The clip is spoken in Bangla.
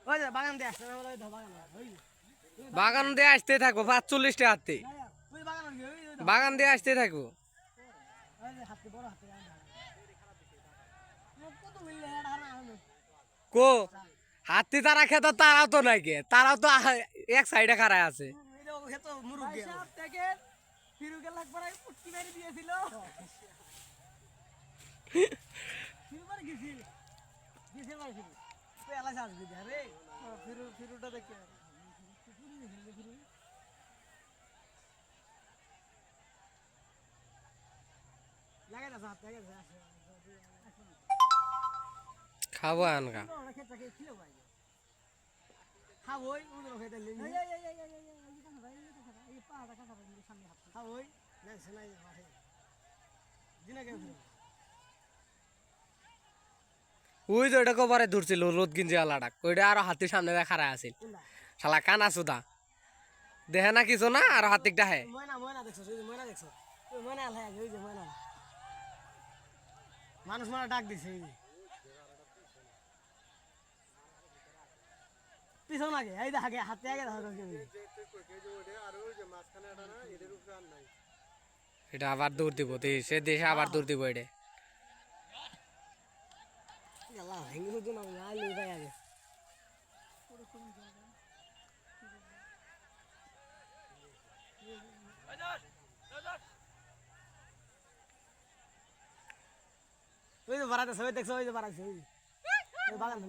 ওই যে বাগান দিয়ে আসছে না ওই তো বাগান ওই বাগান দিয়ে আসতে থাকো 45টা হাতে ওই বাগান ওই বাগান দিয়ে আসতে থাকো ওই যে হাতে বড় হাতে কত মিললে এটা হারা কো হাতি তারা খেত তারাও তো নাই কে তারাও তো এক সাইডে খাড়ায় আছে এটা ও তো মুরুগ থেকে ফিরুকে লাগবার পুটকি মেরে দিয়েছিল ফিরু মার গেছিল গেছিল মার ফিরু তুই এলা চাস দিদি আরে ফিরুটা দেখে লাগাই না হাত লাগাই না খাবো আনকা খাবই উদর খেতে লেনি খাবই দেখছ না মাঠে দিনা কেন ওই তো এটা কবারে ধরছিল রোদ গিঞ্জি আলাডা ওইটা আরো হাতির সামনে দিয়ে খাড়ায় আছিল শালা কানা সুদা দেখে না কিছু না আর হাতিকটা হে ময়না দেখছ ওই যে ময়না দেখছ ওই ময়না আলাই ওই যে ময়না মানুষ মারা ডাক দিছে এই যে পিছন আগে এই দেখ আগে হাতে আগে ধরো এটা আবার দৌড় দিব সে দেশে আবার দৌড় দিব এটা আল্লাহ ভেঙে শুধু না আলু ভাই আগে ওই যে বাড়াতে সবাই দেখছো ওই যে বাড়াচ্ছে ওই বাগান